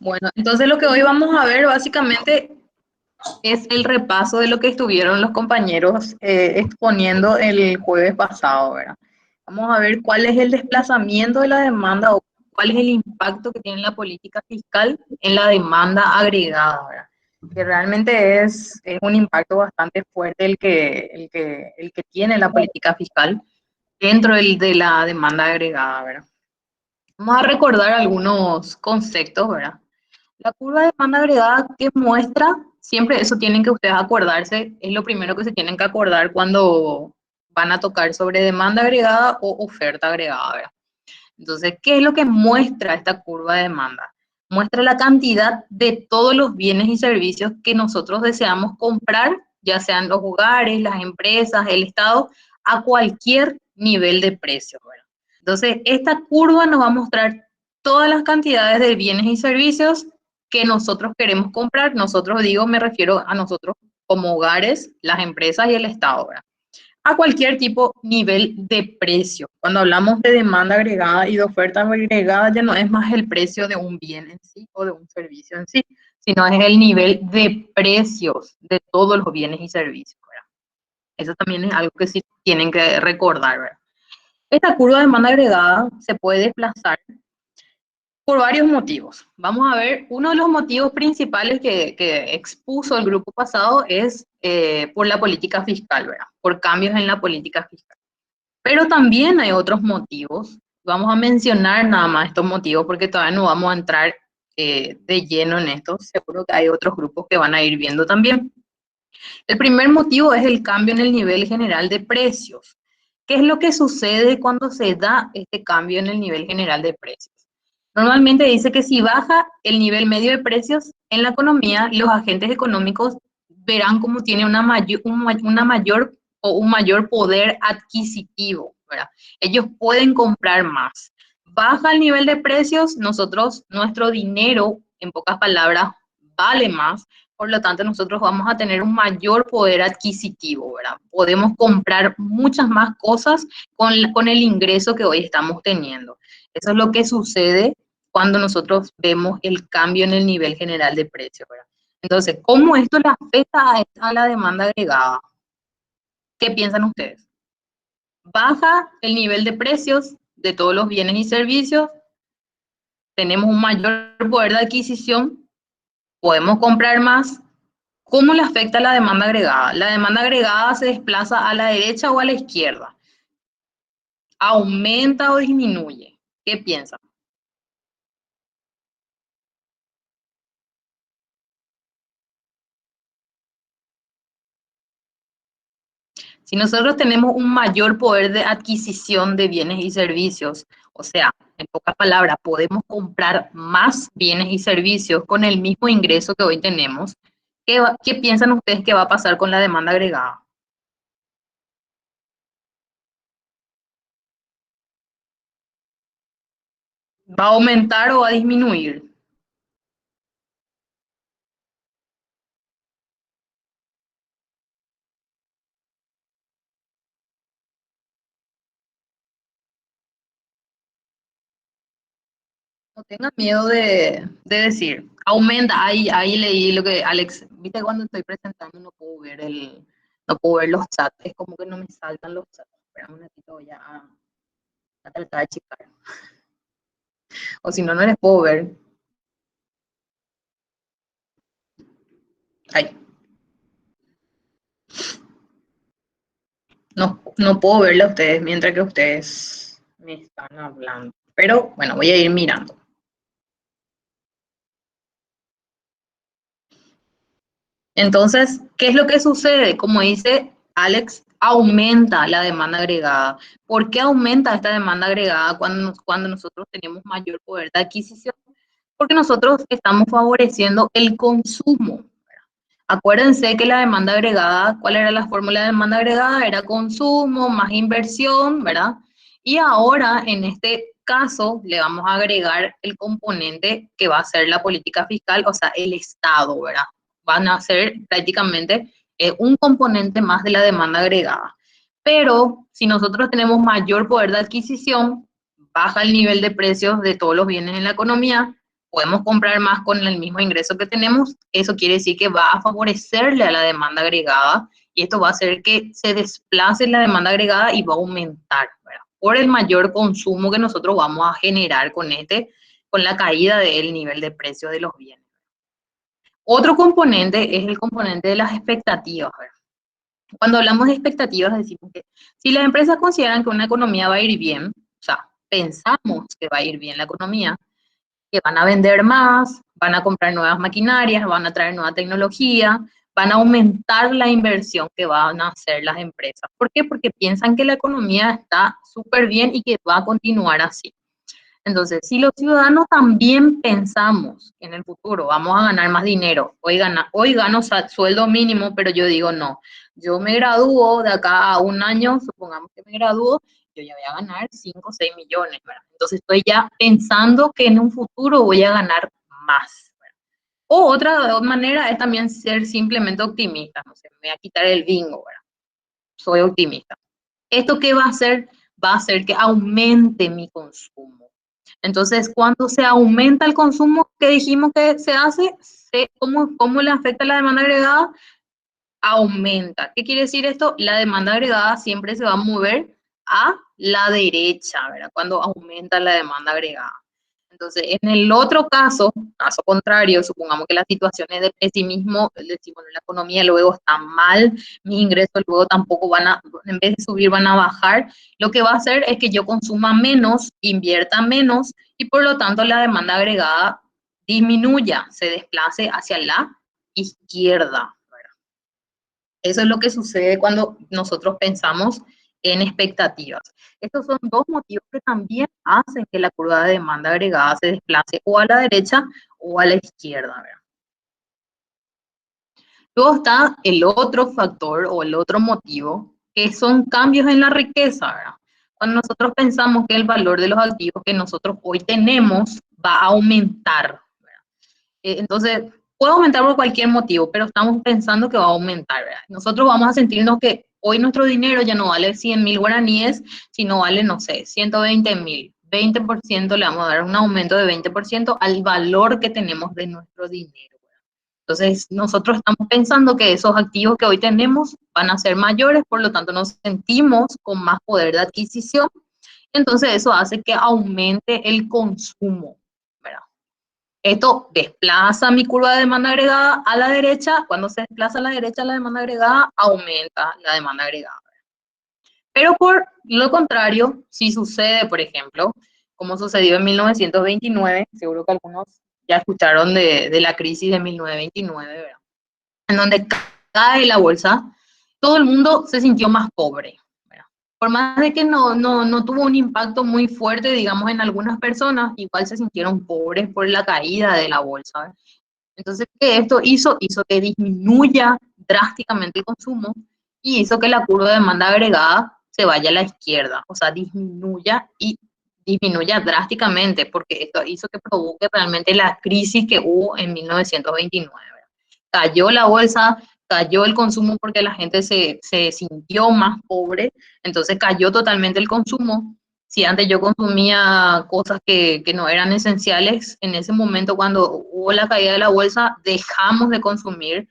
Bueno, entonces lo que hoy vamos a ver básicamente es el repaso de lo que estuvieron los compañeros exponiendo el jueves pasado, ¿verdad? Vamos a ver cuál es el desplazamiento de la demanda o cuál es el impacto que tiene la política fiscal en la demanda agregada, ¿verdad? Que realmente es un impacto bastante fuerte el que tiene la política fiscal dentro de la demanda agregada, ¿verdad? Vamos a recordar algunos conceptos, ¿verdad? La curva de demanda agregada que muestra, siempre eso tienen que ustedes acordarse, es lo primero que se tienen que acordar cuando van a tocar sobre demanda agregada o oferta agregada, ¿verdad? Entonces, ¿qué es lo que muestra esta curva de demanda? Muestra la cantidad de todos los bienes y servicios que nosotros deseamos comprar, ya sean los hogares, las empresas, el Estado, a cualquier nivel de precio, ¿verdad? Entonces, esta curva nos va a mostrar todas las cantidades de bienes y servicios que nosotros queremos comprar. Nosotros digo, me refiero a nosotros como hogares, las empresas y el Estado, ¿verdad? A cualquier tipo, nivel de precio. Cuando hablamos de demanda agregada y de oferta agregada, ya no es más el precio de un bien en sí o de un servicio en sí, sino es el nivel de precios de todos los bienes y servicios, ¿verdad? Eso también es algo que sí tienen que recordar, ¿verdad? Esta curva de demanda agregada se puede desplazar por varios motivos. Vamos a ver, uno de los motivos principales que expuso el grupo pasado es por la política fiscal, ¿verdad? Por cambios en la política fiscal. Pero también hay otros motivos. Vamos a mencionar nada más estos motivos porque todavía no vamos a entrar de lleno en esto. Seguro que hay otros grupos que van a ir viendo también. El primer motivo es el cambio en el nivel general de precios. ¿Qué es lo que sucede cuando se da este cambio en el nivel general de precios? Normalmente dice que si baja el nivel medio de precios en la economía, los agentes económicos verán cómo tiene una mayor o un mayor poder adquisitivo, ¿verdad? Ellos pueden comprar más. Baja el nivel de precios, nuestro dinero, en pocas palabras, vale más, por lo tanto nosotros vamos a tener un mayor poder adquisitivo, ¿verdad? Podemos comprar muchas más cosas con el ingreso que hoy estamos teniendo. Eso es lo que sucede cuando nosotros vemos el cambio en el nivel general de precios, ¿verdad? Entonces, ¿cómo esto le afecta a la demanda agregada? ¿Qué piensan ustedes? Baja el nivel de precios de todos los bienes y servicios, tenemos un mayor poder de adquisición, podemos comprar más. ¿Cómo le afecta la demanda agregada? La demanda agregada se desplaza a la derecha o a la izquierda. ¿Aumenta o disminuye? ¿Qué piensan? Si nosotros tenemos un mayor poder de adquisición de bienes y servicios, o sea, en pocas palabras, podemos comprar más bienes y servicios con el mismo ingreso que hoy tenemos, ¿qué piensan ustedes que va a pasar con la demanda agregada? ¿Va a aumentar o va a disminuir? No tengan miedo de decir, aumenta, ahí leí lo que Alex, viste cuando estoy presentando no puedo ver los chats, es como que no me saltan los chats. Espera un ratito, voy a tratar de checar. O si no, no les puedo ver. Ay, no puedo verla a ustedes mientras que ustedes me están hablando. Pero bueno, voy a ir mirando. Entonces, ¿qué es lo que sucede? Como dice Alex, aumenta la demanda agregada. ¿Por qué aumenta esta demanda agregada cuando nosotros tenemos mayor poder de adquisición? Porque nosotros estamos favoreciendo el consumo. Acuérdense que la demanda agregada, ¿cuál era la fórmula de demanda agregada? Era consumo más inversión, ¿verdad? Y ahora, en este caso, le vamos a agregar el componente que va a ser la política fiscal, o sea, el Estado, ¿verdad? Van a ser prácticamente un componente más de la demanda agregada. Pero si nosotros tenemos mayor poder de adquisición, baja el nivel de precios de todos los bienes en la economía, podemos comprar más con el mismo ingreso que tenemos, eso quiere decir que va a favorecerle a la demanda agregada y esto va a hacer que se desplace la demanda agregada y va a aumentar, ¿verdad? Por el mayor consumo que nosotros vamos a generar con la caída del nivel de precio de los bienes. Otro componente es el componente de las expectativas, ¿verdad? Cuando hablamos de expectativas decimos que si las empresas consideran que una economía va a ir bien, o sea, pensamos que va a ir bien la economía, que van a vender más, van a comprar nuevas maquinarias, van a traer nueva tecnología, van a aumentar la inversión que van a hacer las empresas. ¿Por qué? Porque piensan que la economía está súper bien y que va a continuar así. Entonces, si los ciudadanos también pensamos que en el futuro vamos a ganar más dinero, hoy gano sueldo mínimo, pero yo digo no, yo me gradúo de acá a un año, supongamos que me gradúo, yo ya voy a ganar 5 o 6 millones, ¿verdad? Entonces estoy ya pensando que en un futuro voy a ganar más, ¿verdad? O otra manera es también ser simplemente optimista, no sé, me voy a quitar el bingo, ¿verdad? Soy optimista. ¿Esto qué va a hacer? Va a hacer que aumente mi consumo. Entonces, cuando se aumenta el consumo que dijimos que se hace, ¿cómo le afecta la demanda agregada? Aumenta. ¿Qué quiere decir esto? La demanda agregada siempre se va a mover a la derecha, ¿verdad? Cuando aumenta la demanda agregada. Entonces, en el otro caso contrario, supongamos que las situaciones de pesimismo, decimos, la economía luego está mal, mis ingresos luego tampoco en vez de subir, van a bajar, lo que va a hacer es que yo consuma menos, invierta menos y por lo tanto la demanda agregada disminuya, se desplace hacia la izquierda. Eso es lo que sucede cuando nosotros pensamos en expectativas. Estos son dos motivos que también hacen que la curva de demanda agregada se desplace o a la derecha o a la izquierda, ¿verdad? Luego está el otro factor o el otro motivo, que son cambios en la riqueza, ¿verdad? Cuando nosotros pensamos que el valor de los activos que nosotros hoy tenemos va a aumentar, ¿verdad? Entonces, puede aumentar por cualquier motivo, pero estamos pensando que va a aumentar, ¿verdad? Nosotros vamos a sentirnos que hoy nuestro dinero ya no vale 100.000 guaraníes, sino vale, no sé, 120.000. 20% le vamos a dar un aumento de 20% al valor que tenemos de nuestro dinero, ¿verdad? Entonces, nosotros estamos pensando que esos activos que hoy tenemos van a ser mayores, por lo tanto nos sentimos con más poder de adquisición. Entonces, eso hace que aumente el consumo, ¿verdad? Esto desplaza mi curva de demanda agregada a la derecha. Cuando se desplaza a la derecha la demanda agregada, aumenta la demanda agregada. Pero por lo contrario, si sucede, por ejemplo, como sucedió en 1929, seguro que algunos ya escucharon de la crisis de 1929, ¿verdad? En donde cae la bolsa, todo el mundo se sintió más pobre, ¿verdad? Por más de que no tuvo un impacto muy fuerte, digamos, en algunas personas, igual se sintieron pobres por la caída de la bolsa, ¿verdad? Entonces, ¿qué esto hizo? Hizo que disminuya drásticamente el consumo y hizo que la curva de demanda agregada se vaya a la izquierda, o sea, disminuya drásticamente, porque esto hizo que provoque realmente la crisis que hubo en 1929. Cayó la bolsa, cayó el consumo porque la gente se sintió más pobre, entonces cayó totalmente el consumo. Si antes yo consumía cosas que no eran esenciales, en ese momento cuando hubo la caída de la bolsa, dejamos de consumir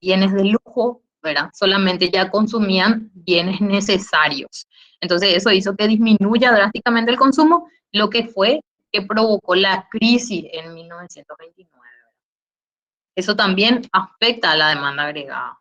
bienes de lujo, ¿verdad? Solamente ya consumían bienes necesarios. Entonces eso hizo que disminuya drásticamente el consumo, lo que fue que provocó la crisis en 1929. Eso también afecta a la demanda agregada.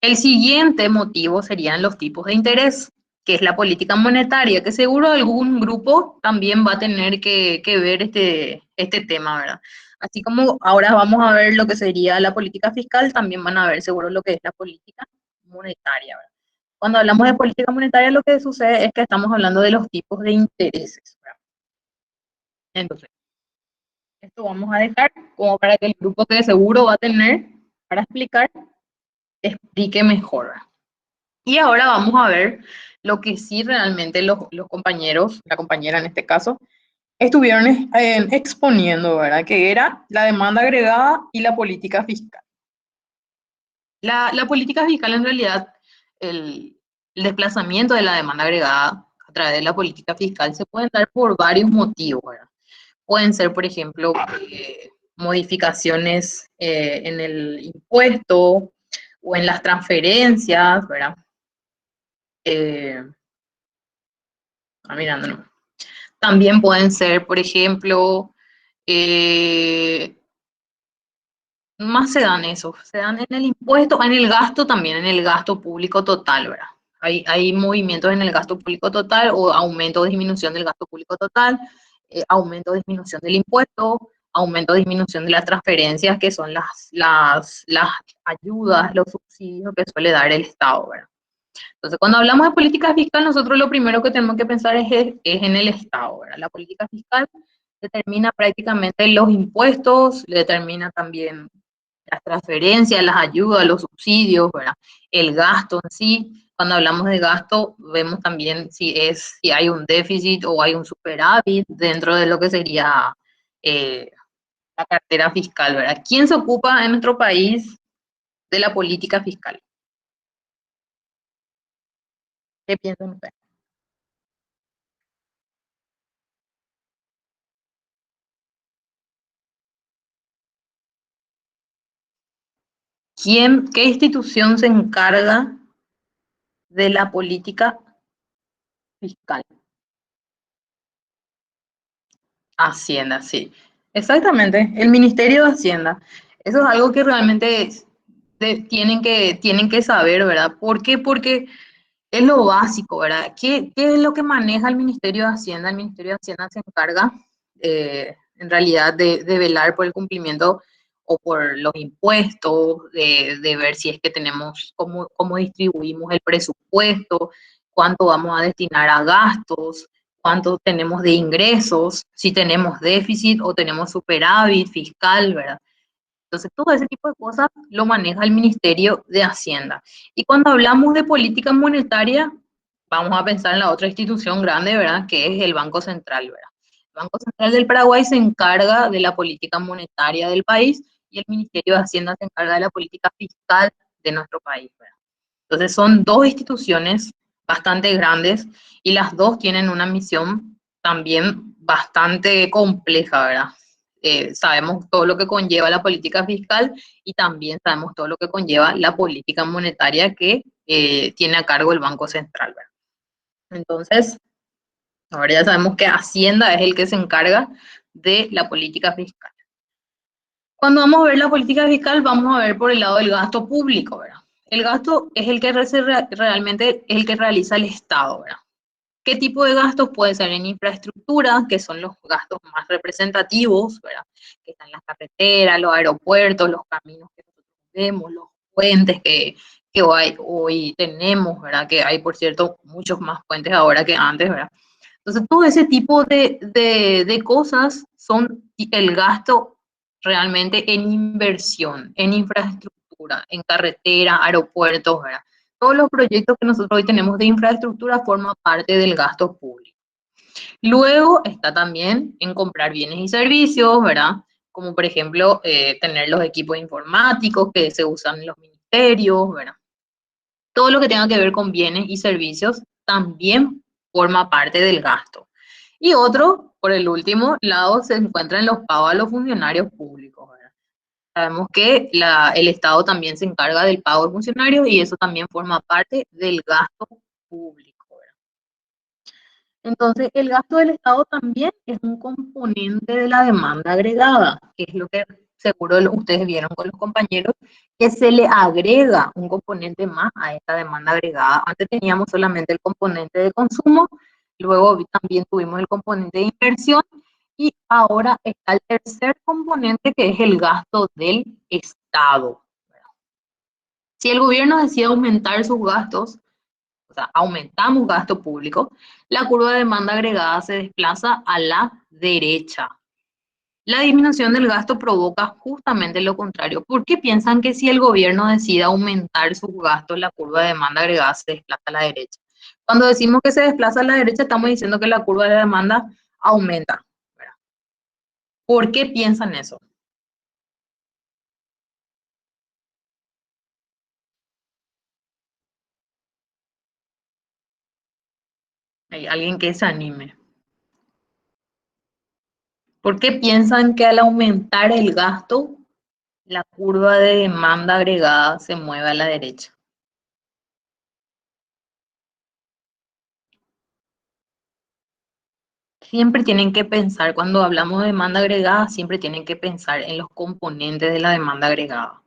El siguiente motivo serían los tipos de interés, que es la política monetaria, que seguro algún grupo también va a tener que ver este tema, ¿verdad? Así como ahora vamos a ver lo que sería la política fiscal, también van a ver seguro lo que es la política monetaria, ¿verdad? Cuando hablamos de política monetaria, lo que sucede es que estamos hablando de los tipos de intereses, ¿verdad? Entonces, esto vamos a dejar como para que el grupo que seguro va a tener para explicar explique mejor. Y ahora vamos a ver lo que sí realmente los compañeros, la compañera en este caso, estuvieron exponiendo, ¿verdad? Que era la demanda agregada y la política fiscal. La política fiscal en realidad, el desplazamiento de la demanda agregada a través de la política fiscal se puede dar por varios motivos, ¿verdad? Pueden ser, por ejemplo, modificaciones en el impuesto o en las transferencias, ¿verdad? Eh, mirando, ¿no? También pueden ser, por ejemplo, eh, más se dan en el impuesto, en el gasto también, en el gasto público total, ¿verdad? Hay movimientos en el gasto público total o aumento o disminución del gasto público total, aumento o disminución del impuesto, aumento o disminución de las transferencias, que son las ayudas, los subsidios que suele dar el Estado, ¿verdad? Entonces, cuando hablamos de política fiscal, nosotros lo primero que tenemos que pensar es en el Estado, ¿verdad? La política fiscal determina prácticamente los impuestos, determina también las transferencias, las ayudas, los subsidios, ¿verdad? El gasto en sí. Cuando hablamos de gasto, vemos también si hay un déficit o hay un superávit dentro de lo que sería eh, la cartera fiscal, ¿verdad? ¿Quién se ocupa en nuestro país de la política fiscal? ¿Qué piensan ustedes? ¿Qué institución se encarga de la política fiscal? Hacienda, sí. Exactamente, el Ministerio de Hacienda. Eso es algo que realmente tienen que saber, ¿verdad? ¿Por qué? Porque es lo básico, ¿verdad? ¿Qué es lo que maneja el Ministerio de Hacienda? El Ministerio de Hacienda se encarga, en realidad, de velar por el cumplimiento o por los impuestos, de ver si es que tenemos, cómo distribuimos el presupuesto, cuánto vamos a destinar a gastos, cuánto tenemos de ingresos, si tenemos déficit o tenemos superávit fiscal, ¿verdad? Entonces, todo ese tipo de cosas lo maneja el Ministerio de Hacienda. Y cuando hablamos de política monetaria, vamos a pensar en la otra institución grande, ¿verdad? Que es el Banco Central, ¿verdad? El Banco Central del Paraguay se encarga de la política monetaria del país y el Ministerio de Hacienda se encarga de la política fiscal de nuestro país, ¿verdad? Entonces, son dos instituciones bastante grandes y las dos tienen una misión también bastante compleja, ¿verdad? Sabemos todo lo que conlleva la política fiscal y también sabemos todo lo que conlleva la política monetaria que tiene a cargo el Banco Central, ¿verdad? Entonces, ahora ya sabemos que Hacienda es el que se encarga de la política fiscal. Cuando vamos a ver la política fiscal, vamos a ver por el lado del gasto público, ¿verdad? El gasto es el que realmente es el que realiza el Estado, ¿verdad? ¿Qué tipo de gastos? Puede ser en infraestructura, que son los gastos más representativos, ¿verdad? Que están las carreteras, los aeropuertos, los caminos que nosotros vemos, los puentes que hoy tenemos, ¿verdad? Que hay, por cierto, muchos más puentes ahora que antes, ¿verdad? Entonces, todo ese tipo de cosas son el gasto realmente en inversión, en infraestructura, en carretera, aeropuertos, ¿verdad? Todos los proyectos que nosotros hoy tenemos de infraestructura forman parte del gasto público. Luego está también en comprar bienes y servicios, ¿verdad? Como por ejemplo, tener los equipos informáticos que se usan en los ministerios, ¿verdad? Todo lo que tenga que ver con bienes y servicios también forma parte del gasto. Y otro, por el último lado, se encuentra en los pagos a los funcionarios públicos, ¿verdad? Sabemos que el Estado también se encarga del pago de funcionarios y eso también forma parte del gasto público, ¿verdad? Entonces, el gasto del Estado también es un componente de la demanda agregada, que es lo que seguro ustedes vieron con los compañeros, que se le agrega un componente más a esta demanda agregada. Antes teníamos solamente el componente de consumo, luego también tuvimos el componente de inversión y ahora está el tercer componente que es el gasto del Estado. Si el gobierno decide aumentar sus gastos, o sea, aumentamos gasto público, la curva de demanda agregada se desplaza a la derecha. La disminución del gasto provoca justamente lo contrario. ¿Por qué piensan que si el gobierno decide aumentar sus gastos, la curva de demanda agregada se desplaza a la derecha? Cuando decimos que se desplaza a la derecha, estamos diciendo que la curva de demanda aumenta, ¿verdad? ¿Por qué piensan eso? Hay alguien que se anime. ¿Por qué piensan que al aumentar el gasto, la curva de demanda agregada se mueve a la derecha? Siempre tienen que pensar, cuando hablamos de demanda agregada, siempre tienen que pensar en los componentes de la demanda agregada.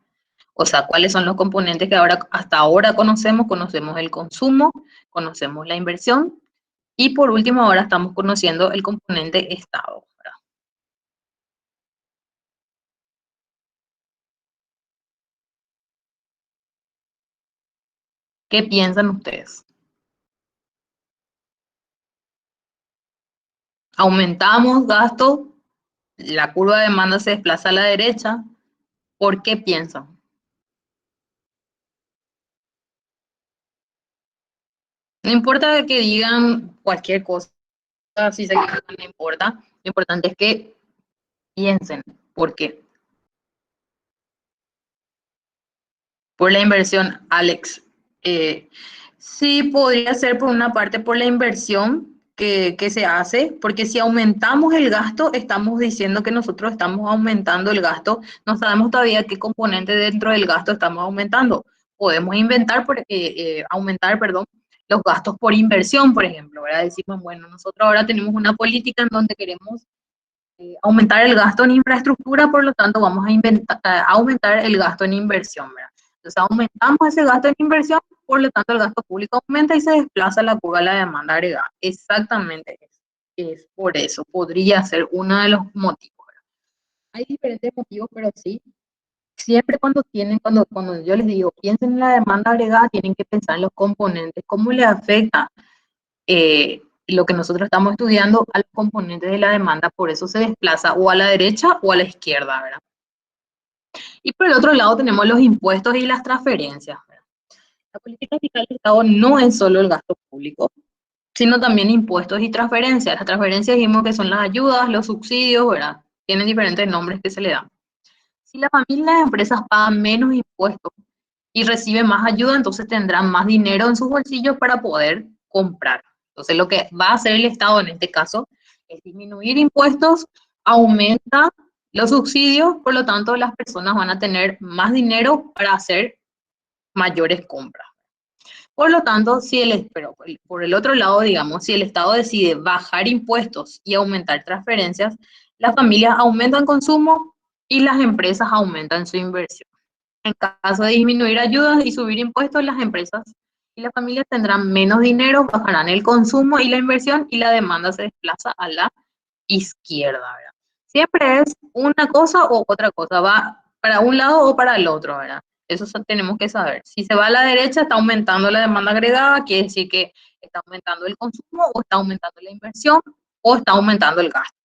O sea, ¿cuáles son los componentes que ahora, hasta ahora conocemos? Conocemos el consumo, conocemos la inversión y por último ahora estamos conociendo el componente Estado, ¿verdad? ¿Qué piensan ustedes? Aumentamos gasto, la curva de demanda se desplaza a la derecha. ¿Por qué piensan? No importa que digan cualquier cosa, si se equivocan, no importa. Lo importante es que piensen. ¿Por qué? Por la inversión, Alex. Eh, sí, podría ser por una parte por la inversión que se hace, porque si aumentamos el gasto, estamos diciendo que nosotros estamos aumentando el gasto. No sabemos todavía qué componente dentro del gasto estamos aumentando. Podemos aumentar, perdón, los gastos por inversión, por ejemplo, ¿verdad? Decimos, bueno, nosotros ahora tenemos una política en donde queremos aumentar el gasto en infraestructura, por lo tanto vamos a aumentar el gasto en inversión, ¿verdad? Entonces aumentamos ese gasto en inversión, por lo tanto el gasto público aumenta y se desplaza la curva de la demanda agregada. Exactamente es por eso, podría ser uno de los motivos, ¿verdad? Hay diferentes motivos, pero sí, siempre cuando yo les digo, piensen en la demanda agregada, tienen que pensar en los componentes, cómo le afecta lo que nosotros estamos estudiando a los componentes de la demanda, por eso se desplaza o a la derecha o a la izquierda, ¿verdad? Y por el otro lado tenemos los impuestos y las transferencias, ¿verdad? La política fiscal del Estado no es solo el gasto público, sino también impuestos y transferencias. Las transferencias dijimos que son las ayudas, los subsidios, ¿verdad? Tienen diferentes nombres que se le dan. Si la familia y las empresas pagan menos impuestos y reciben más ayuda, entonces tendrán más dinero en sus bolsillos para poder comprar. Entonces, lo que va a hacer el Estado en este caso es disminuir impuestos, aumenta los subsidios, por lo tanto, las personas van a tener más dinero para hacer mayores compras. Por lo tanto, pero por el otro lado, digamos, si el Estado decide bajar impuestos y aumentar transferencias, las familias aumentan consumo y las empresas aumentan su inversión. En caso de disminuir ayudas y subir impuestos, las empresas y las familias tendrán menos dinero, bajarán el consumo y la inversión y la demanda se desplaza a la izquierda, ¿verdad? Siempre es una cosa o otra cosa, va para un lado o para el otro, ¿verdad? Eso tenemos que saber. Si se va a la derecha, está aumentando la demanda agregada, quiere decir que está aumentando el consumo o está aumentando la inversión o está aumentando el gasto.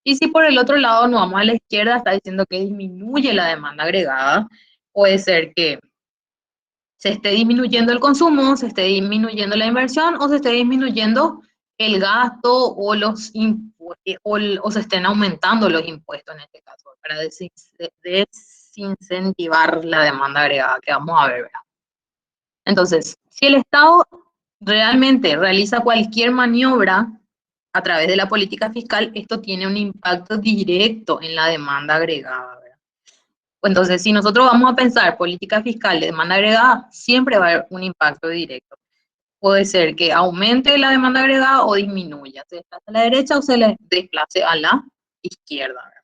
Y si por el otro lado nos vamos a la izquierda, está diciendo que disminuye la demanda agregada, puede ser que se esté disminuyendo el consumo, se esté disminuyendo la inversión o se esté disminuyendo el gasto o, o se estén aumentando los impuestos en este caso, para desincentivar la demanda agregada que vamos a ver, ¿verdad? Entonces, si el Estado realmente realiza cualquier maniobra a través de la política fiscal, esto tiene un impacto directo en la demanda agregada, ¿verdad? Entonces, si nosotros vamos a pensar política fiscal de demanda agregada, siempre va a haber un impacto directo. Puede ser que aumente la demanda agregada o disminuya, se desplace a la derecha o se le desplace a la izquierda, ¿verdad?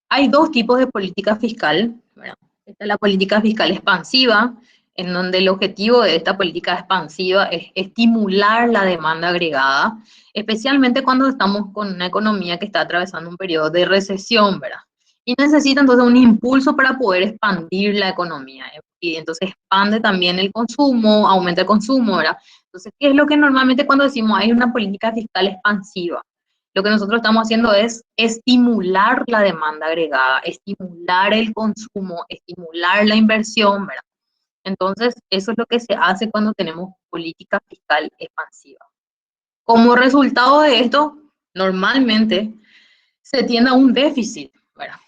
Hay dos tipos de política fiscal, ¿verdad? Esta es la política fiscal expansiva, en donde el objetivo de esta política expansiva es estimular la demanda agregada, especialmente cuando estamos con una economía que está atravesando un periodo de recesión, ¿verdad? Y necesita entonces un impulso para poder expandir la economía. Y entonces expande también el consumo, aumenta el consumo, ¿verdad? Entonces, ¿qué es lo que normalmente cuando decimos hay una política fiscal expansiva? Lo que nosotros estamos haciendo es estimular la demanda agregada, estimular el consumo, estimular la inversión, ¿verdad? Entonces, eso es lo que se hace cuando tenemos política fiscal expansiva. Como resultado de esto, normalmente se tiende a un déficit, ¿verdad?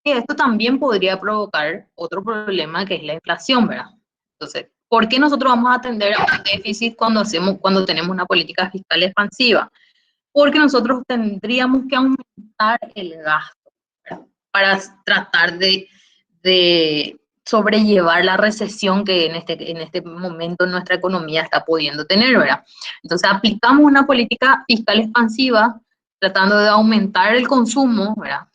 Y esto también podría provocar otro problema que es la inflación, ¿verdad? Entonces, ¿por qué nosotros vamos a atender a un déficit cuando tenemos una política fiscal expansiva? porque nosotros tendríamos que aumentar el gasto, ¿verdad? Para tratar de sobrellevar la recesión que en este momento nuestra economía está pudiendo tener, ¿verdad? Entonces aplicamos una política fiscal expansiva tratando de aumentar el consumo, ¿verdad?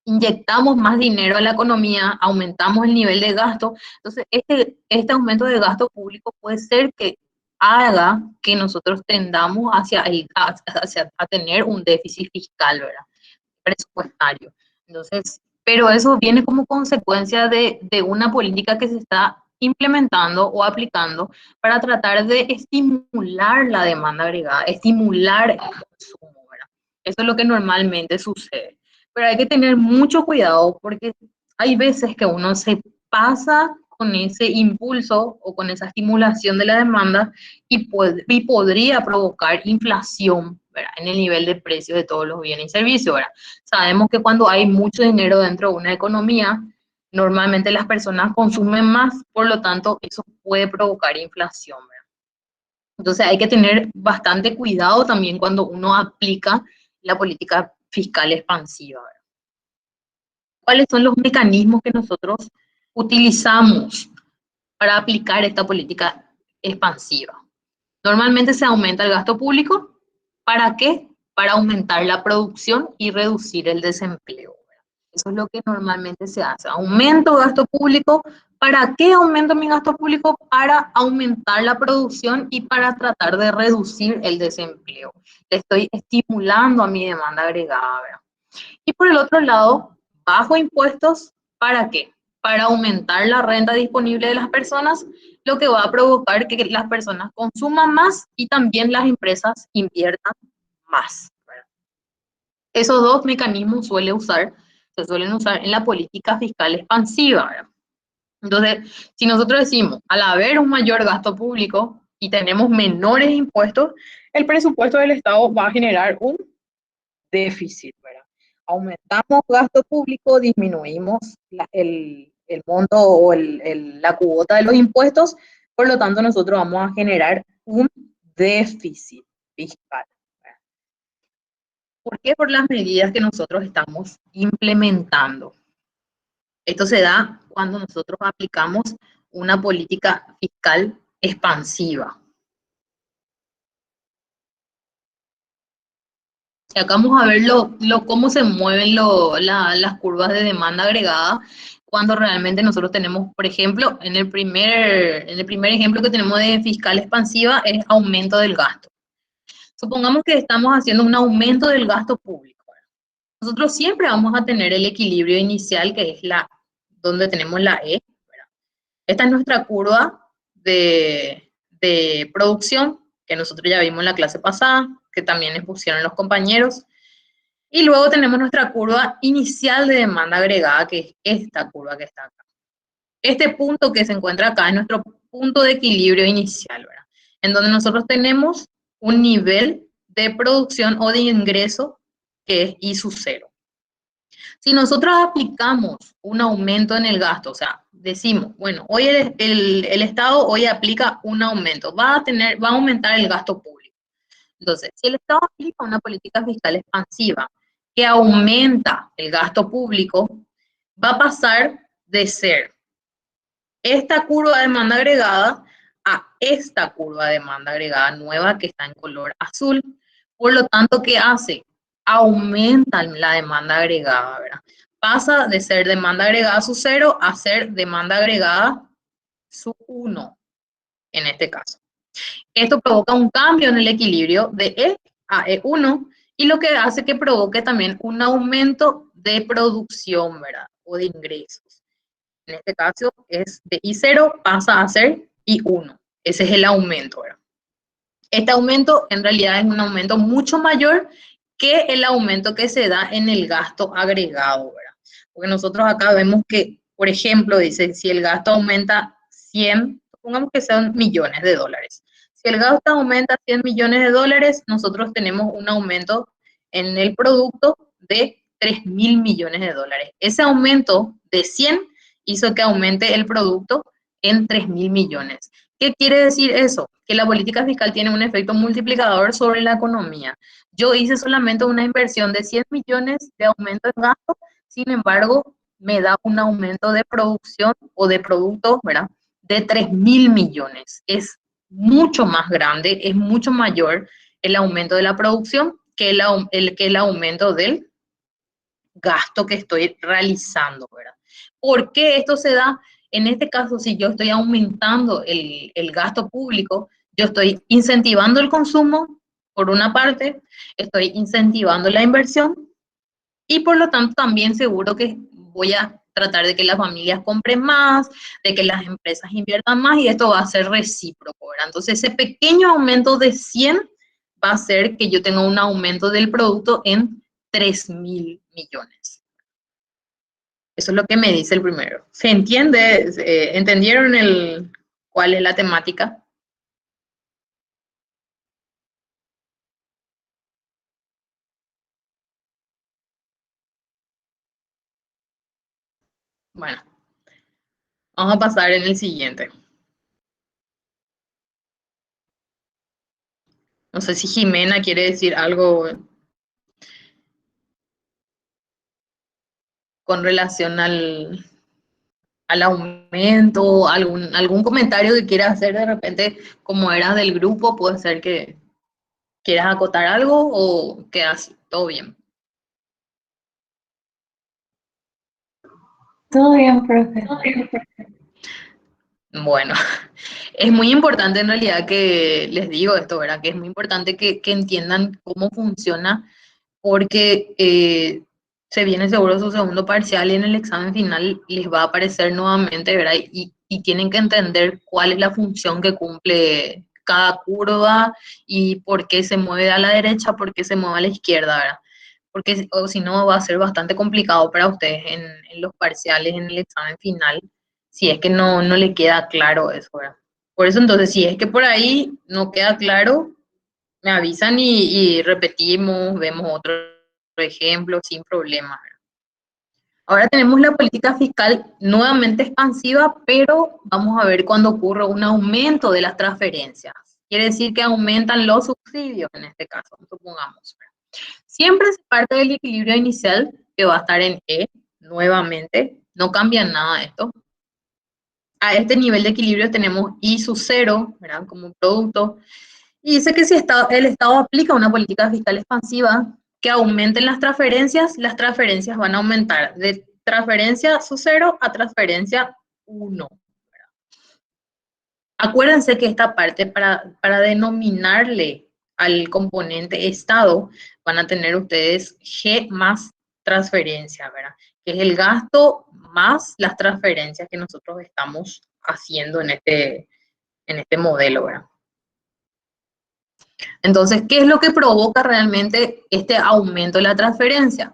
Inyectamos más dinero a la economía, aumentamos el nivel de gasto. Entonces, este aumento de gasto público puede ser que haga que nosotros tendamos hacia a tener un déficit fiscal, ¿verdad? Presupuestario. Entonces, pero eso viene como consecuencia de una política que se está implementando o aplicando para tratar de estimular la demanda agregada, estimular el consumo, ¿verdad? Eso es lo que normalmente sucede. Pero hay que tener mucho cuidado porque hay veces que uno se pasa con ese impulso o con esa estimulación de la demanda y podría provocar inflación, ¿verdad? En el nivel de precios de todos los bienes y servicios, ¿verdad? Sabemos que cuando hay mucho dinero dentro de una economía, normalmente las personas consumen más, por lo tanto, eso puede provocar inflación, ¿verdad? Entonces hay que tener bastante cuidado también cuando uno aplica la política fiscal expansiva, ¿verdad? ¿Cuáles son los mecanismos que nosotros utilizamos para aplicar esta política expansiva? Normalmente se aumenta el gasto público. ¿Para qué? Para aumentar la producción y reducir el desempleo. Eso es lo que normalmente se hace. Aumento gasto público. ¿Para qué aumento mi gasto público? Para aumentar la producción y para tratar de reducir el desempleo. Le estoy estimulando a mi demanda agregada, ¿verdad? Y por el otro lado, bajo impuestos, ¿para qué? Para aumentar la renta disponible de las personas, lo que va a provocar que las personas consuman más y también las empresas inviertan más, ¿verdad? Esos dos mecanismos se suelen usar en la política fiscal expansiva, ¿verdad? Entonces, si nosotros decimos, al haber un mayor gasto público y tenemos menores impuestos, el presupuesto del Estado va a generar un déficit, ¿verdad? Aumentamos gasto público, disminuimos el monto o la cuota de los impuestos, por lo tanto nosotros vamos a generar un déficit fiscal, ¿verdad? ¿Por qué? Por las medidas que nosotros estamos implementando. Esto se da cuando nosotros aplicamos una política fiscal expansiva. Y acá vamos a ver cómo se mueven las curvas de demanda agregada cuando realmente nosotros tenemos, por ejemplo, en el primer ejemplo que tenemos de fiscal expansiva es aumento del gasto. Supongamos que estamos haciendo un aumento del gasto público. Nosotros siempre vamos a tener el equilibrio inicial, que es donde tenemos la E, ¿verdad? Esta es nuestra curva de producción, que nosotros ya vimos en la clase pasada, que también expusieron los compañeros. Y luego tenemos nuestra curva inicial de demanda agregada, que es esta curva que está acá. Este punto que se encuentra acá es nuestro punto de equilibrio inicial, ¿verdad? En donde nosotros tenemos un nivel de producción o de ingreso que es I sub 0. Si nosotros aplicamos un aumento en el gasto, o sea, decimos, bueno, hoy el Estado hoy aplica un aumento, va a aumentar el gasto público. Entonces, si el Estado aplica una política fiscal expansiva que aumenta el gasto público, va a pasar de ser esta curva de demanda agregada a esta curva de demanda agregada nueva que está en color azul. Por lo tanto, ¿qué hace? Aumenta la demanda agregada, ¿verdad? Pasa de ser demanda agregada sub 0 a ser demanda agregada sub 1, en este caso. Esto provoca un cambio en el equilibrio de E a E1 y lo que hace que provoque también un aumento de producción, ¿verdad? O de ingresos. En este caso es de I0 pasa a ser I1. Ese es el aumento, ¿verdad? Este aumento en realidad es un aumento mucho mayor que el aumento que se da en el gasto agregado, ¿verdad? Porque nosotros acá vemos que, por ejemplo, dice, si el gasto aumenta 100, supongamos que sean millones de dólares. Si el gasto aumenta 100 millones de dólares, nosotros tenemos un aumento en el producto de 3.000 millones de dólares. Ese aumento de 100 hizo que aumente el producto en 3.000 millones. ¿Qué quiere decir eso? Que la política fiscal tiene un efecto multiplicador sobre la economía. Yo hice solamente una inversión de 100 millones de aumento en gasto, sin embargo, me da un aumento de producción o de productos, ¿verdad? De 3.000 millones. Es mucho más grande, es mucho mayor el aumento de la producción que el aumento del gasto que estoy realizando, ¿verdad? ¿Por qué esto se da? En este caso, si yo estoy aumentando el gasto público, yo estoy incentivando el consumo, por una parte, estoy incentivando la inversión y por lo tanto también seguro que voy a tratar de que las familias compren más, de que las empresas inviertan más y esto va a ser recíproco, ¿verdad? Entonces ese pequeño aumento de 100 va a hacer que yo tenga un aumento del producto en 3.000 millones. Eso es lo que me dice el primero. ¿Se entiende? ¿Entendieron cuál es la temática? Bueno, vamos a pasar en el siguiente. No sé si Jimena quiere decir algo con relación al aumento, algún comentario que quieras hacer de repente, como eras del grupo, puede ser que quieras acotar algo o quedas todo bien. Todo bien, profe. Bueno, es muy importante en realidad que les digo esto, ¿verdad? Que es muy importante que entiendan cómo funciona porque se viene seguro su segundo parcial y en el examen final les va a aparecer nuevamente, ¿verdad? Y tienen que entender cuál es la función que cumple cada curva y por qué se mueve a la derecha, por qué se mueve a la izquierda, ¿verdad? Porque o si no va a ser bastante complicado para ustedes en los parciales, en el examen final, si es que no le queda claro eso, ¿verdad? Por eso entonces, si es que por ahí no queda claro, me avisan y repetimos, vemos otro ejemplo sin problema. Ahora tenemos la política fiscal nuevamente expansiva, pero vamos a ver cuando ocurre un aumento de las transferencias. Quiere decir que aumentan los subsidios en este caso, supongamos. Siempre se parte del equilibrio inicial, que va a estar en E, nuevamente, no cambia nada esto. A este nivel de equilibrio tenemos I sub 0, ¿verdad? Como producto. Y dice que si el Estado aplica una política fiscal expansiva que aumenten las transferencias van a aumentar de transferencia sub 0 a transferencia 1. Acuérdense que esta parte, para denominarle al componente Estado, van a tener ustedes G más transferencia, ¿verdad? Que es el gasto más las transferencias que nosotros estamos haciendo en este modelo, ¿verdad? Entonces, ¿qué es lo que provoca realmente este aumento de la transferencia?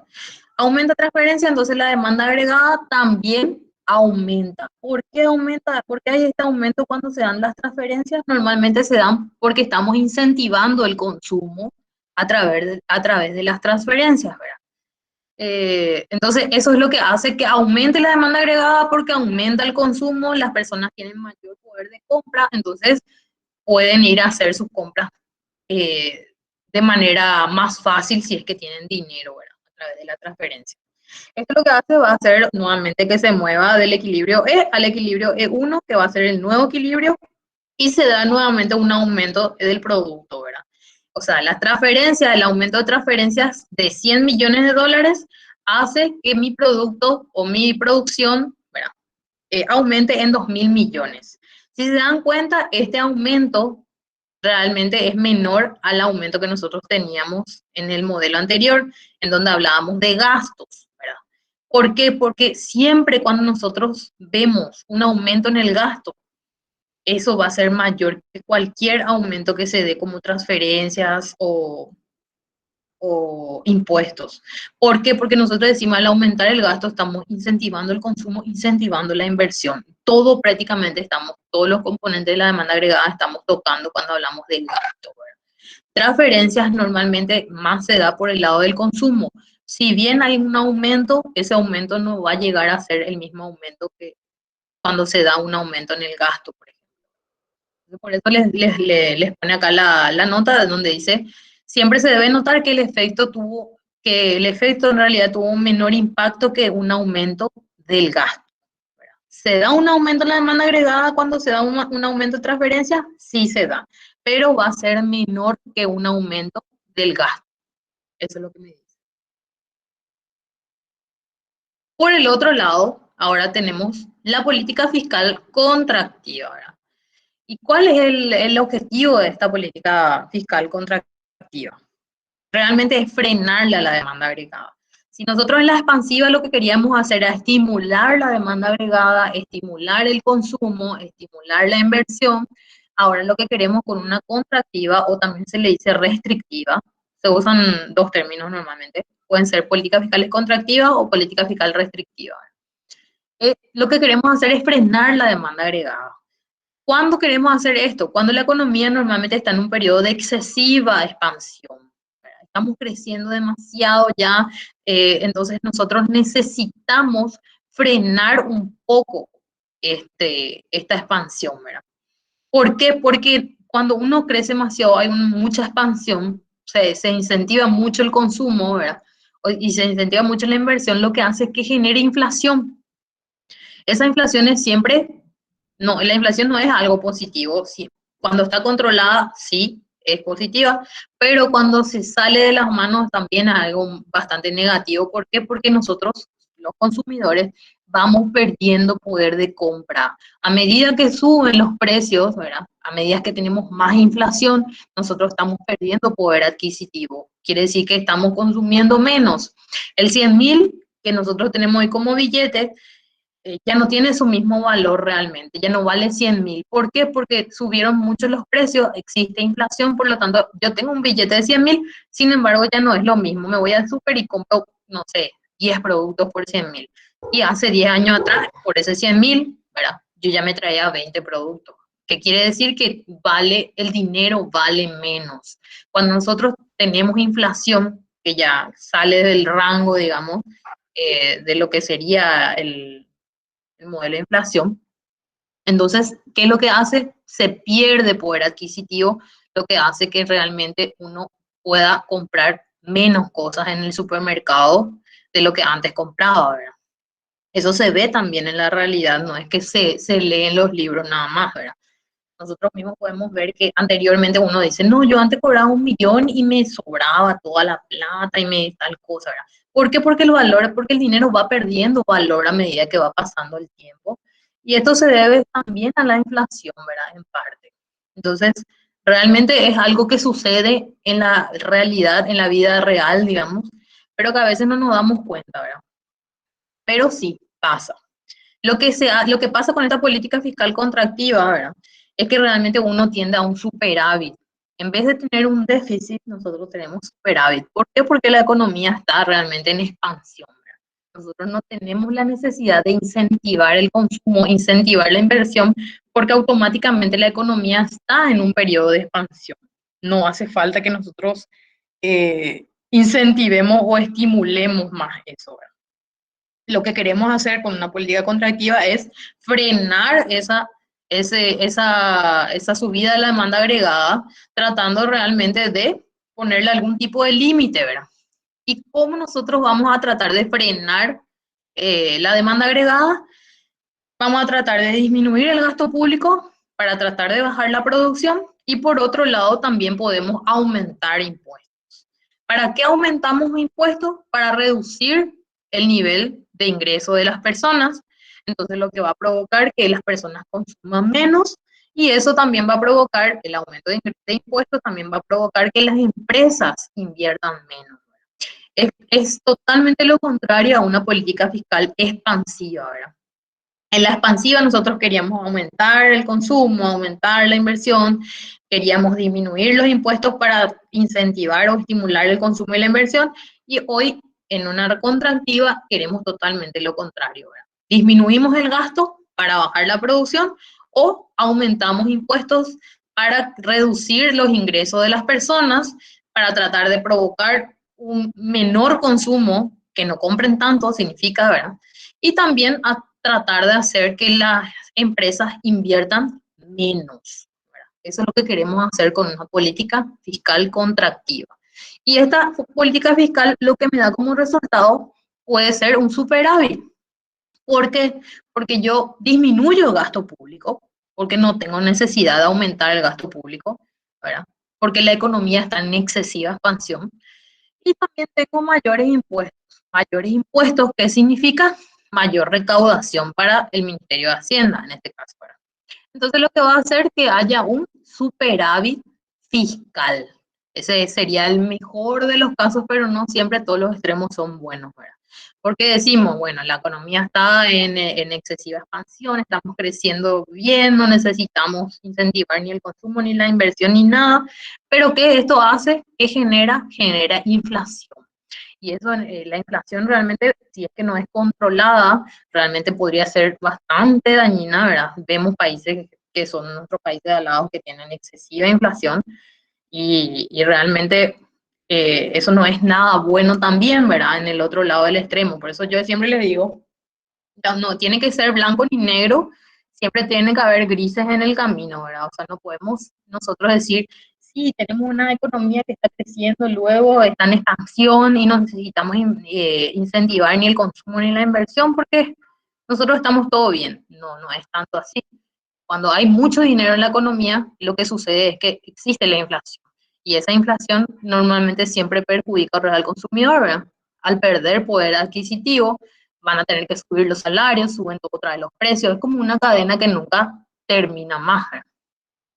Aumenta transferencia, entonces la demanda agregada también aumenta. ¿Por qué aumenta? ¿Por qué hay este aumento cuando se dan las transferencias? Normalmente se dan porque estamos incentivando el consumo a través de las transferencias, ¿verdad? Entonces, eso es lo que hace que aumente la demanda agregada porque aumenta el consumo, las personas tienen mayor poder de compra, entonces pueden ir a hacer sus compras eh, de manera más fácil si es que tienen dinero, ¿verdad? A través de la transferencia. Esto lo que hace va a ser nuevamente que se mueva del equilibrio E al equilibrio E1, que va a ser el nuevo equilibrio, y se da nuevamente un aumento del producto, ¿verdad? O sea, la transferencia, el aumento de transferencias de 100 millones de dólares hace que mi producto o mi producción, ¿verdad? Aumente en 2.000 millones. Si se dan cuenta, este aumento realmente es menor al aumento que nosotros teníamos en el modelo anterior, en donde hablábamos de gastos, ¿verdad? ¿Por qué? Porque siempre cuando nosotros vemos un aumento en el gasto, eso va a ser mayor que cualquier aumento que se dé como transferencias o impuestos. ¿Por qué? Porque nosotros decimos al aumentar el gasto estamos incentivando el consumo, incentivando la inversión. Todo prácticamente estamos, todos los componentes de la demanda agregada estamos tocando cuando hablamos del gasto, ¿verdad? Transferencias normalmente más se da por el lado del consumo. Si bien hay un aumento, ese aumento no va a llegar a ser el mismo aumento que cuando se da un aumento en el gasto, por ejemplo. Por eso les pone acá la nota donde dice, siempre se debe notar que que el efecto en realidad tuvo un menor impacto que un aumento del gasto. ¿Se da un aumento en la demanda agregada cuando se da un aumento de transferencia? Sí se da, pero va a ser menor que un aumento del gasto. Eso es lo que me dice. Por el otro lado, ahora tenemos la política fiscal contractiva, ¿verdad? ¿Y cuál es el objetivo de esta política fiscal contractiva? Realmente es frenarle a la demanda agregada. Si nosotros en la expansiva lo que queríamos hacer era estimular la demanda agregada, estimular el consumo, estimular la inversión, ahora lo que queremos con una contractiva, o también se le dice restrictiva, se usan dos términos normalmente, pueden ser políticas fiscales contractivas o política fiscal restrictiva. Lo que queremos hacer es frenar la demanda agregada. ¿Cuándo queremos hacer esto? Cuando la economía normalmente está en un periodo de excesiva expansión. Estamos creciendo demasiado ya, entonces nosotros necesitamos frenar un poco esta expansión, ¿verdad? ¿Por qué? Porque cuando uno crece demasiado, hay mucha expansión, se incentiva mucho el consumo, ¿verdad? Y se incentiva mucho la inversión, lo que hace es que genere inflación. Esa inflación es siempre, no, la inflación no es algo positivo, sí. Cuando está controlada, sí, es positiva, pero cuando se sale de las manos también es algo bastante negativo. ¿Por qué? Porque nosotros, los consumidores, vamos perdiendo poder de compra. A medida que suben los precios, ¿verdad? A medida que tenemos más inflación, nosotros estamos perdiendo poder adquisitivo. Quiere decir que estamos consumiendo menos. El 100.000 que nosotros tenemos hoy como billete, ya no tiene su mismo valor realmente, ya no vale 100.000. ¿Por qué? Porque subieron mucho los precios, existe inflación, por lo tanto, yo tengo un billete de 100.000, sin embargo, ya no es lo mismo. Me voy al súper y compro, no sé, 10 productos por 100.000. Y hace 10 años atrás, por ese 100.000, ¿verdad? Yo ya me traía 20 productos. ¿Qué quiere decir? Que el dinero vale menos. Cuando nosotros tenemos inflación, que ya sale del rango, digamos, de lo que sería el modelo de inflación. Entonces, ¿qué es lo que hace? Se pierde poder adquisitivo, lo que hace que realmente uno pueda comprar menos cosas en el supermercado de lo que antes compraba, ¿verdad? Eso se ve también en la realidad, no es que se lee en los libros nada más, ¿verdad? Nosotros mismos podemos ver que anteriormente uno dice, no, yo antes cobraba 1.000.000 y me sobraba toda la plata y me tal cosa, ¿verdad? ¿Por qué? Porque el dinero va perdiendo valor a medida que va pasando el tiempo. Y esto se debe también a la inflación, ¿verdad? En parte. Entonces, realmente es algo que sucede en la realidad, en la vida real, digamos, pero que a veces no nos damos cuenta, ¿verdad? Pero sí pasa. Lo que pasa con esta política fiscal contractiva, ¿verdad? Es que realmente uno tiende a un superávit. En vez de tener un déficit, nosotros tenemos superávit. ¿Por qué? Porque la economía está realmente en expansión, ¿verdad? Nosotros no tenemos la necesidad de incentivar el consumo, incentivar la inversión, porque automáticamente la economía está en un periodo de expansión. No hace falta que nosotros incentivemos o estimulemos más eso, ¿verdad? Lo que queremos hacer con una política contractiva es frenar esa subida de la demanda agregada, tratando realmente de ponerle algún tipo de límite, ¿verdad? ¿Y cómo nosotros vamos a tratar de frenar la demanda agregada? Vamos a tratar de disminuir el gasto público para tratar de bajar la producción y por otro lado también podemos aumentar impuestos. ¿Para qué aumentamos impuestos? Para reducir el nivel de ingreso de las personas. Entonces lo que va a provocar que las personas consuman menos y eso también va a provocar, el aumento de impuestos también va a provocar que las empresas inviertan menos. Es totalmente lo contrario a una política fiscal expansiva, ¿verdad? En la expansiva nosotros queríamos aumentar el consumo, aumentar la inversión, queríamos disminuir los impuestos para incentivar o estimular el consumo y la inversión, y hoy en una contractiva queremos totalmente lo contrario, ¿verdad? Disminuimos el gasto para bajar la producción o aumentamos impuestos para reducir los ingresos de las personas, para tratar de provocar un menor consumo, que no compren tanto, significa, ¿verdad? Y también a tratar de hacer que las empresas inviertan menos, ¿verdad? Eso es lo que queremos hacer con una política fiscal contractiva. Y esta política fiscal lo que me da como resultado puede ser un superávit. ¿Por qué? Porque yo disminuyo el gasto público, porque no tengo necesidad de aumentar el gasto público, ¿verdad? Porque la economía está en excesiva expansión. Y también tengo mayores impuestos. Mayores impuestos, ¿qué significa? Mayor recaudación para el Ministerio de Hacienda, en este caso, ¿verdad? Entonces lo que va a hacer que haya un superávit fiscal. Ese sería el mejor de los casos, pero no siempre todos los extremos son buenos, ¿verdad? Porque decimos, bueno, la economía está en excesiva expansión, estamos creciendo bien, no necesitamos incentivar ni el consumo, ni la inversión, ni nada, pero ¿qué esto hace? ¿Qué genera? Genera inflación. Y eso, la inflación realmente, si es que no es controlada, realmente podría ser bastante dañina, ¿verdad? Vemos países que son nuestros países de al lado que tienen excesiva inflación y realmente eso no es nada bueno también, ¿verdad? En el otro lado del extremo. Por eso yo siempre les digo, no tiene que ser blanco ni negro, siempre tiene que haber grises en el camino, ¿verdad? O sea, no podemos nosotros decir, sí, tenemos una economía que está creciendo, luego está en expansión y no necesitamos incentivar ni el consumo ni la inversión porque nosotros estamos todo bien. No, no es tanto así. Cuando hay mucho dinero en la economía, lo que sucede es que existe la inflación. Y esa inflación normalmente siempre perjudica al real consumidor, ¿verdad? Al perder poder adquisitivo, van a tener que subir los salarios, suben otra vez los precios. Es como una cadena que nunca termina más, ¿verdad?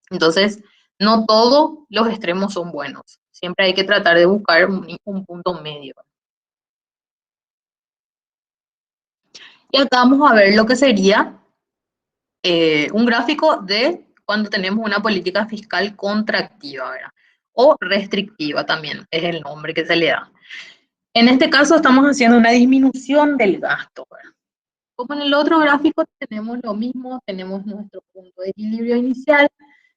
Entonces, no todos los extremos son buenos. Siempre hay que tratar de buscar un punto medio. Y acá vamos a ver lo que sería un gráfico de cuando tenemos una política fiscal contractiva, ¿verdad? O restrictiva también es el nombre que se le da. En este caso estamos haciendo una disminución del gasto, ¿verdad? Como en el otro gráfico tenemos lo mismo, tenemos nuestro punto de equilibrio inicial,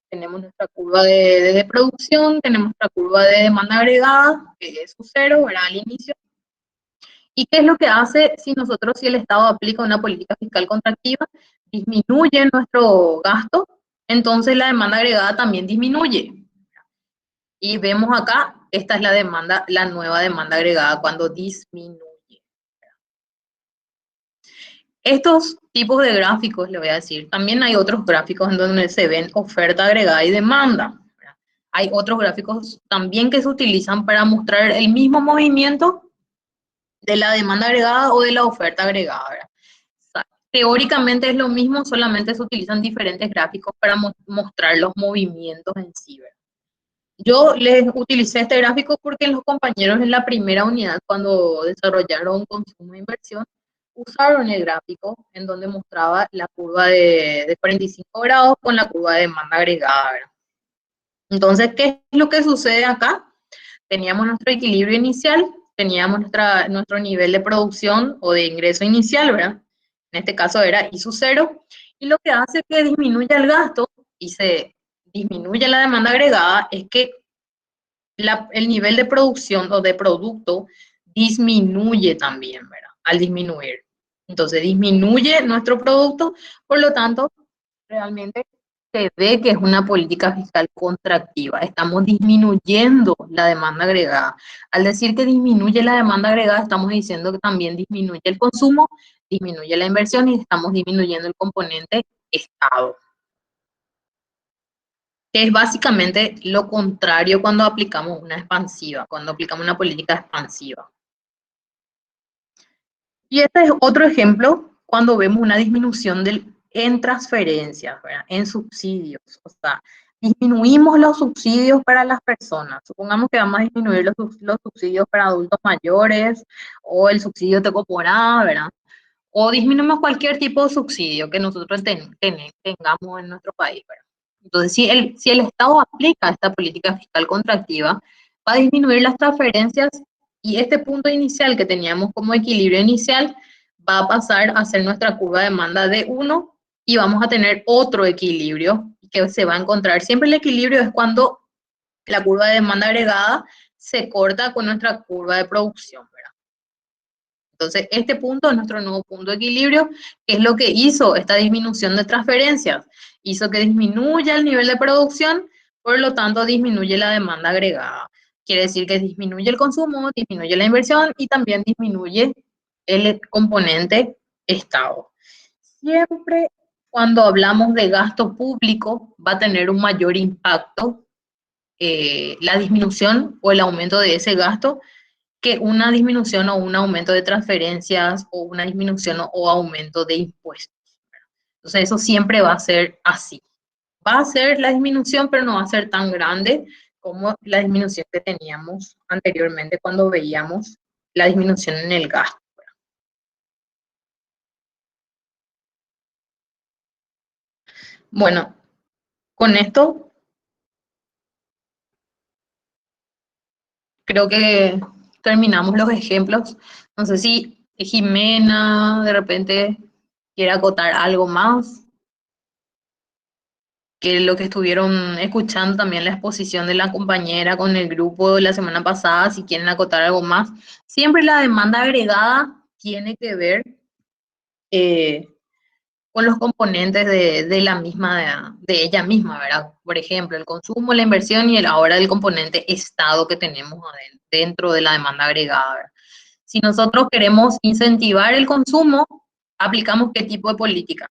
tenemos nuestra curva de producción, tenemos nuestra curva de demanda agregada, que es su cero, ¿verdad? Al inicio. ¿Y qué es lo que hace si el Estado aplica una política fiscal contractiva? Disminuye nuestro gasto, entonces la demanda agregada también disminuye. Y vemos acá, esta es la demanda, la nueva demanda agregada cuando disminuye. Estos tipos de gráficos, le voy a decir, también hay otros gráficos en donde se ven oferta agregada y demanda. Hay otros gráficos también que se utilizan para mostrar el mismo movimiento de la demanda agregada o de la oferta agregada, ¿verdad? O sea, teóricamente es lo mismo, solamente se utilizan diferentes gráficos para mostrar los movimientos en sí, ¿verdad? Yo les utilicé este gráfico porque los compañeros en la primera unidad, cuando desarrollaron consumo e inversión, usaron el gráfico en donde mostraba la curva de 45 grados con la curva de demanda agregada, ¿verdad? Entonces, ¿qué es lo que sucede acá? Teníamos nuestro equilibrio inicial, teníamos nuestro nivel de producción o de ingreso inicial, ¿verdad? En este caso era I sub 0, y lo que hace que disminuya el gasto y se disminuye la demanda agregada es que el nivel de producción o de producto disminuye también, ¿verdad? Al disminuir. Entonces disminuye nuestro producto, por lo tanto, realmente se ve que es una política fiscal contractiva. Estamos disminuyendo la demanda agregada. Al decir que disminuye la demanda agregada, estamos diciendo que también disminuye el consumo, disminuye la inversión y estamos disminuyendo el componente Estado, que es básicamente lo contrario cuando aplicamos una expansiva, cuando aplicamos una política expansiva. Y este es otro ejemplo cuando vemos una disminución en transferencias, ¿verdad? En subsidios. O sea, disminuimos los subsidios para las personas. Supongamos que vamos a disminuir los subsidios para adultos mayores o el subsidio de coporada, ¿verdad? O disminuimos cualquier tipo de subsidio que nosotros tengamos en nuestro país, ¿verdad? Entonces, si el Estado aplica esta política fiscal contractiva, va a disminuir las transferencias y este punto inicial que teníamos como equilibrio inicial va a pasar a ser nuestra curva de demanda de 1 y vamos a tener otro equilibrio que se va a encontrar. Siempre el equilibrio es cuando la curva de demanda agregada se corta con nuestra curva de producción, ¿verdad? Entonces, este punto es nuestro nuevo punto de equilibrio, que es lo que hizo esta disminución de transferencias. hizo que disminuya el nivel de producción, por lo tanto disminuye la demanda agregada. Quiere decir que disminuye el consumo, disminuye la inversión y también disminuye el componente Estado. Siempre cuando hablamos de gasto público va a tener un mayor impacto la disminución o el aumento de ese gasto que una disminución o un aumento de transferencias o una disminución o aumento de impuestos. Entonces eso siempre va a ser así. Va a ser la disminución, pero no va a ser tan grande como la disminución que teníamos anteriormente cuando veíamos la disminución en el gasto. Bueno, con esto creo que terminamos los ejemplos. No sé si Jimena de repente quiere acotar algo más, que lo que estuvieron escuchando también la exposición de la compañera con el grupo de la semana pasada, si quieren acotar algo más. Siempre la demanda agregada tiene que ver eh, con los componentes de la misma, de ella misma, ¿verdad? Por ejemplo, el consumo, la inversión y ahora el componente Estado que tenemos dentro de la demanda agregada, ¿verdad? Si nosotros queremos incentivar el consumo, aplicamos qué tipo de política.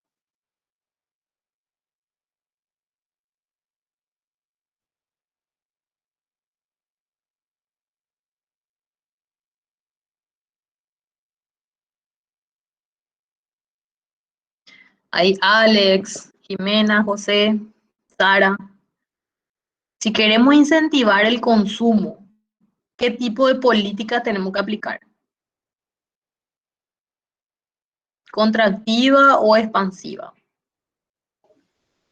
Hay Alex, Jimena, José, Sara. Si queremos incentivar el consumo, ¿qué tipo de política tenemos que aplicar? ¿Contractiva o expansiva?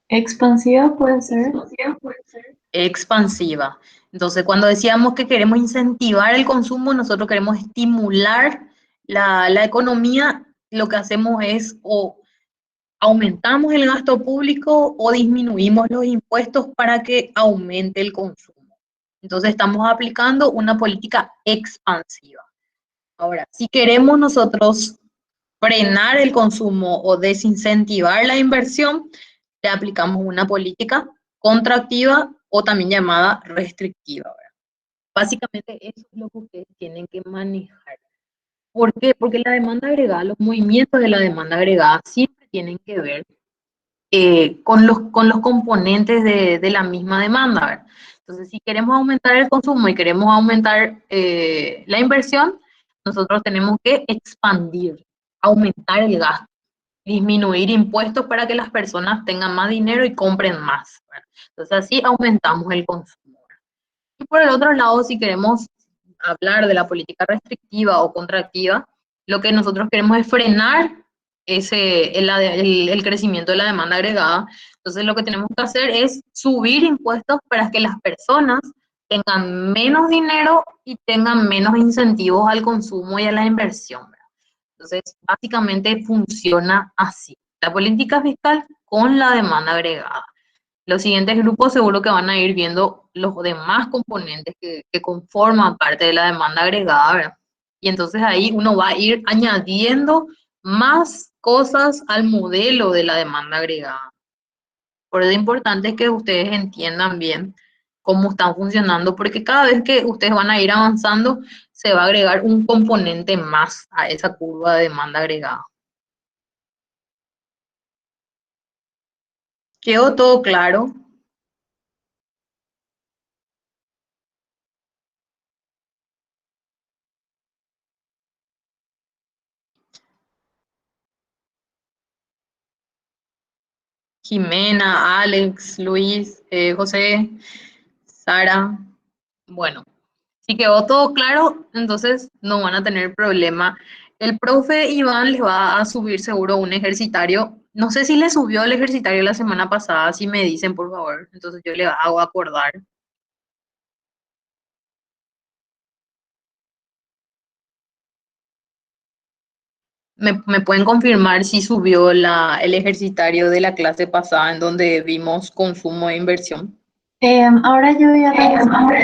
Expansiva puede ser. Expansiva. Entonces, cuando decíamos que queremos incentivar el consumo, nosotros queremos estimular la economía, lo que hacemos es o aumentamos el gasto público o disminuimos los impuestos para que aumente el consumo. Entonces, estamos aplicando una política expansiva. Ahora, si queremos nosotros frenar el consumo o desincentivar la inversión, le aplicamos una política contractiva o también llamada restrictiva, ¿verdad? Básicamente eso es lo que ustedes tienen que manejar. ¿Por qué? Porque la demanda agregada, los movimientos de la demanda agregada siempre tienen que ver con los componentes de la misma demanda, ¿verdad? Entonces, si queremos aumentar el consumo y queremos aumentar la inversión, nosotros tenemos que expandir, aumentar el gasto, disminuir impuestos para que las personas tengan más dinero y compren más, ¿verdad? Entonces, así aumentamos el consumo. Y por el otro lado, si queremos hablar de la política restrictiva o contractiva, lo que nosotros queremos es frenar el crecimiento de la demanda agregada. Entonces, lo que tenemos que hacer es subir impuestos para que las personas tengan menos dinero y tengan menos incentivos al consumo y a la inversión, ¿verdad? Entonces, básicamente funciona así. La política fiscal con la demanda agregada. Los siguientes grupos seguro que van a ir viendo los demás componentes que conforman parte de la demanda agregada, ¿verdad? Y entonces ahí uno va a ir añadiendo más cosas al modelo de la demanda agregada. Por eso es importante que ustedes entiendan bien cómo están funcionando, porque cada vez que ustedes van a ir avanzando, se va a agregar un componente más a esa curva de demanda agregada. ¿Quedó todo claro? Jimena, Alex, Luis, José, Sara. Bueno, si quedó todo claro, entonces no van a tener problema. El profe Iván les va a subir seguro un ejercitario. No sé si le subió el ejercitario la semana pasada, si me dicen, por favor. Entonces yo le hago acordar. ¿Me pueden confirmar si subió el ejercitario de la clase pasada en donde vimos consumo e inversión? Ahora yo voy a revisar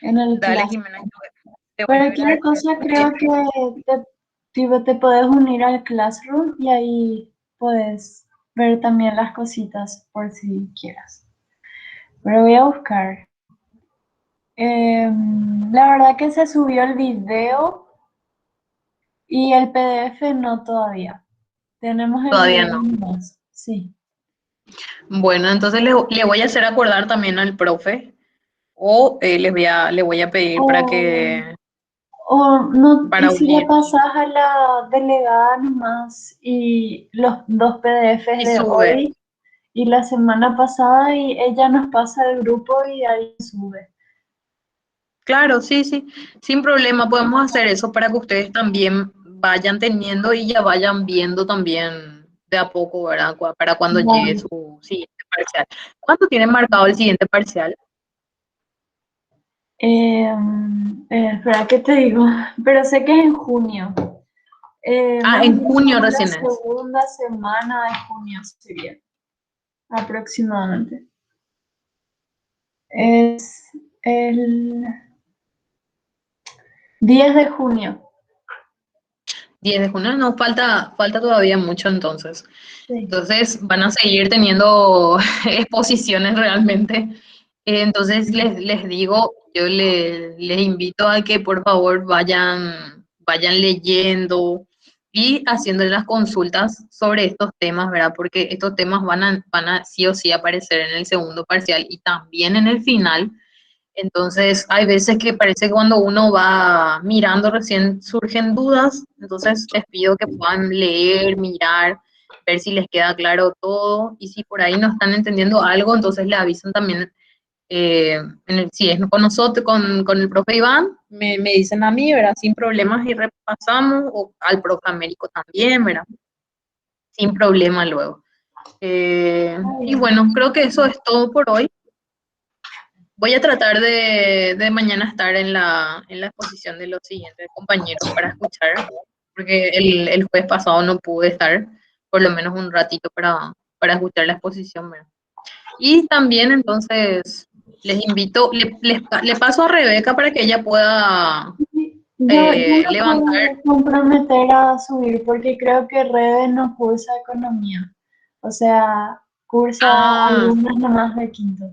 en el Dale, clase. Jimena, te voy a Cualquier enviar. cosa creo que te, tipo, te puedes unir al Classroom y ahí puedes ver también las cositas por si quieras. Pero voy a buscar. La verdad que se subió el video y el PDF no todavía. Tenemos el Todavía video no. nomás, sí. Bueno, entonces le voy a hacer acordar también al profe o le voy a pedir para O, que, o no, y para si le unir pasas a la delegada nomás y los dos PDFs y de sube. hoy y la semana pasada y ella nos pasa el grupo y ahí sube. Claro, sí, sí, sin problema podemos hacer eso para que ustedes también vayan teniendo y ya vayan viendo también de a poco, ¿verdad? Para cuando llegue Vale. su siguiente parcial. ¿Cuándo tienen marcado el siguiente parcial? Espera, ¿qué te digo? Pero sé que es en junio. Ah, Más o en menos junio como la recién es. segunda semana de junio sería, aproximadamente. Es el 10 de junio. 10 de junio, no, falta todavía mucho entonces. Sí. Entonces van a seguir teniendo exposiciones realmente. Entonces les digo, les invito a que por favor vayan leyendo y haciendo las consultas sobre estos temas, ¿verdad? Porque estos temas van a sí o sí aparecer en el segundo parcial y también en el final. Entonces, hay veces que parece que cuando uno va mirando recién surgen dudas, entonces les pido que puedan leer, mirar, ver si les queda claro todo y si por ahí no están entendiendo algo, entonces le avisan también, si es con nosotros, con el profe Iván, me dicen a mí, ¿verdad? Sin problemas y repasamos, o al profe Américo también, ¿verdad? Sin problema luego. Está Y bien. bueno, creo que eso es todo por hoy. Voy a tratar de mañana estar en la exposición de los siguientes compañeros para escuchar, porque el jueves pasado no pude estar por lo menos un ratito para escuchar la exposición, ¿verdad? Y también entonces les invito, le paso a Rebeca para que ella pueda Yo me levantar. puedo comprometer a subir porque creo que Rebe no cursa economía. O sea, cursa Ah, alumnos nomás de quinto.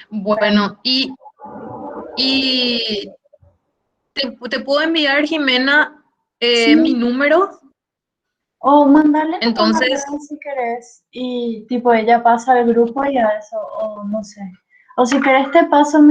bueno, y te puedo enviar, Jimena, mi Sí, número, o mandarle nomás a entonces... Rebe si querés y tipo ella pasa al grupo y a eso, o no sé. O si querés te paso mi